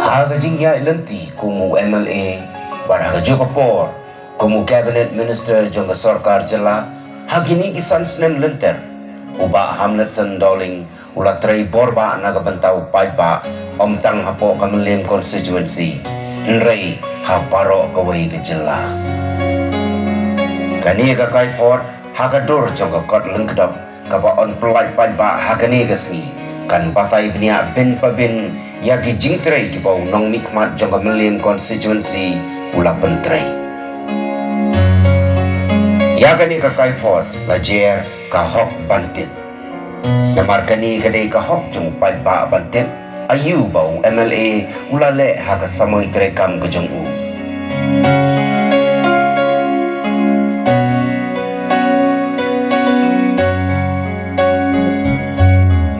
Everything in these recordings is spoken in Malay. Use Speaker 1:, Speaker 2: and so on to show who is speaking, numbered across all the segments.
Speaker 1: Aga jingya ilanti kumu MLA baraga jokapor kumu cabinet minister jonga sarkar jala hagini kisan senen lenter uba hamlet sendoling ula tray borba naga bantau paiba omtang hapo kamelim constituency nrei haparo kawai gejela kani ga kai port hagador jonga kot lengkedap kaba on pelai paiba hagani gasni kan batai bnia ben pabin yagi jingtrai ki bau nong nikmat jonga melim constituency ula pentrai yagani ka kai pot lajer ka hok bantit namarkani kadai ka hok jong pai ba bantit ayu bau MLA ula le ha ka samoi trekam ke jong u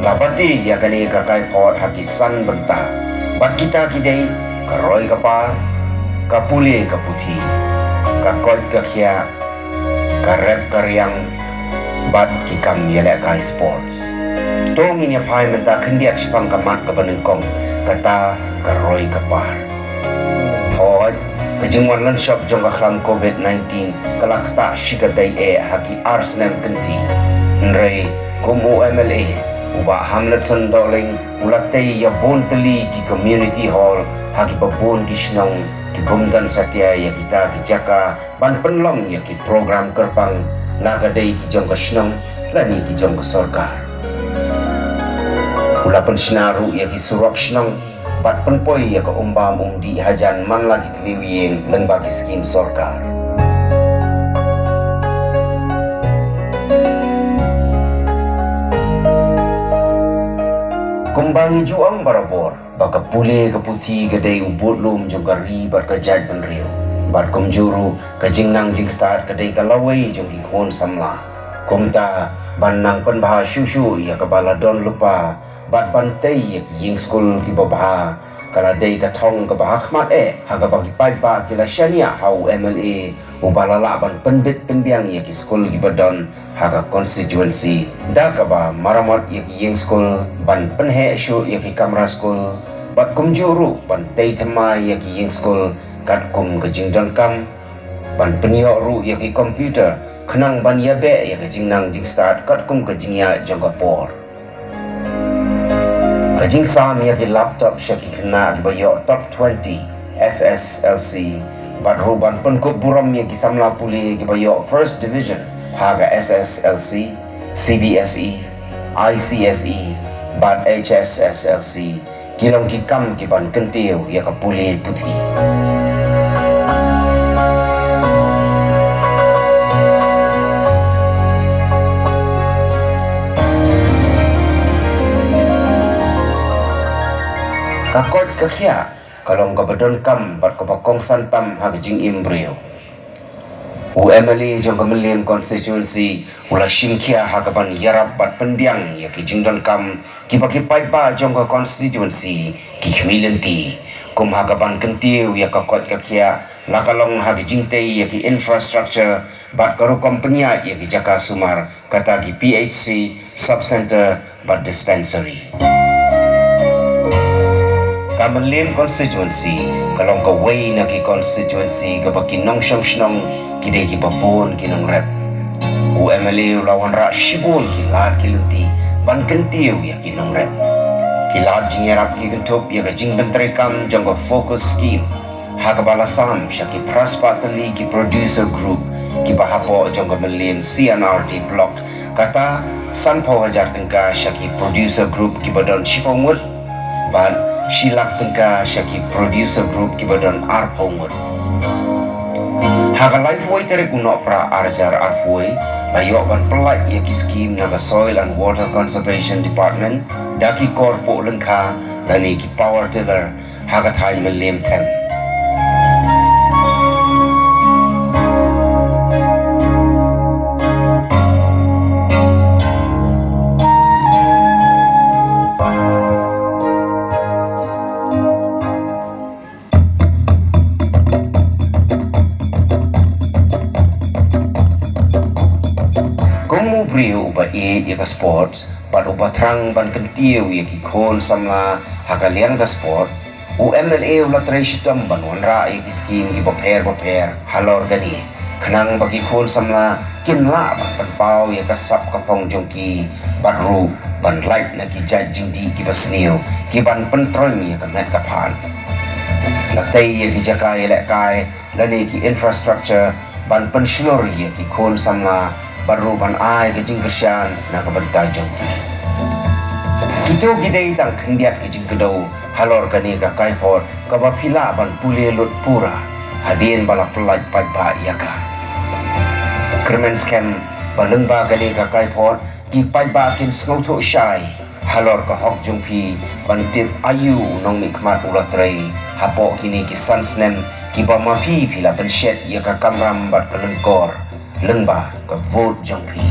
Speaker 1: Labati ya kani kakai pot hakisan benta bat kita kidai karoi kapa kapuli kaputi kakot kakhia karep karyang bat kikam yelek kai sports tong ini pai menta kendiak sipang kamat kabanengkong kata karoi kapar pot kejengwan lenshop jongka khlam COVID-19 kalak tak shikadai haki arsenal kenti nrei kumu MLA uba hamlet sendoling ulatay ya bon teli ki community hall hagi babon ki snong ki gumdan satya ya kita ki jaka ban penlong ya ki program kerpang nagadai ki jong ka snong lani ki jong ka sarkar ula pen snaru ya ki surok snong bat penpoi ya ka umbam di hajan man lagi tliwing dan bagi skim sarkar kumbangi juang barabor baka pule ke puti gadai ubut lum juga ribat ke jaj penriu bat kumjuru ke jingnang jing start gadai ke lawai jong ki khon samla kumta banang penbaha syushu ya ke baladon lupa bat bantai ya ki ying skul ki babaha kala dei ka thong ka bahakmat haga bagi pai ba kila shania hau MLA ubalala ban penbit penbiang ya ki skul ki badon haga constituency da ka ba maramat ya ki ying skul ban penhe shu ya ki kamra skul bat kumjuru ban tei thama ya ki ying skul kat kum ka jingdon kam ban penyo ru ya ki computer khnang ban ya be ya ki jingnang jing start kat kum ka jingya jongka por kajing sam ya ki laptop syaki kena ki bayo top 20 SSLC bat ruban penkuk buram ya ki samla puli ki bayo first division haga SSLC CBSE ICSE bat HSSLC kilong ki kam ki ban kentiu ya ka puli putih kakot kakhia kalong kabadon kam bat kabakong santam hagjing imbrio UMLA jong kemelim constituency ula shimkia hakaban yarab bat penbiang ya ki jingdon kam ki baki paipa jong ka constituency ki humility kum hakaban kentiu ya kakot kakhia lakalong hagjing tei ya ki infrastructure bat karu kompenya ya ki jaka sumar kata ki PHC subcenter bat dispensary Kamelim constituency kalong ka way na ki constituency ka bakinong siyang kidai ki babon kinong rep UMLA lawan ra shibon ki lad ki luti ban kentiu ya kinong rep ki lad jing yarap ki kentup ya ka jing bentray kam jong ka focus scheme ha ka balasam sya ki praspatali ki producer group ki bahapo jong ka melim CNRT block kata sanpau hajar tengka sya ki producer group ki badon shipongud ban Shilak tengka syaki producer group ki badan arpongud haga lifeway tere kuno pra arjar arfway layok ban pelak ya ki skim naga soil and water conservation department daki korpo lengka lani ki power tiller haga thai melim tem Priu uba ya ka sports pat uba trang ban kentiu ya ki khon samla hakalian ka sport UMLA ulatray sitam banwan ra ay kiskin ki baper halor gani kanang bagi kun samla kinla panpau ya kasap kapong jongki badru ban light na ki jingdi ki basniu ki ban pentroing ya kamet kapan latay ya ki jakai lekai lani ki infrastructure ban penslur ya ki kun samla baru ban ai ki jingkasyan na kabanta jongki itu gidai tang kendiat ke jingkedau halor kani ka kaipot ka bapila ban pule lut pura hadien bala pelaj pajba yaka kermen scam balengba kani ka kaipot ki pajba kin sngoto syai halor ka hok jungpi ban tip ayu nong mikmat ulatrai hapo kini ki sansnem ki ba mapi pila penshet yaka kamram bat kelengkor lengba ka vote jungpi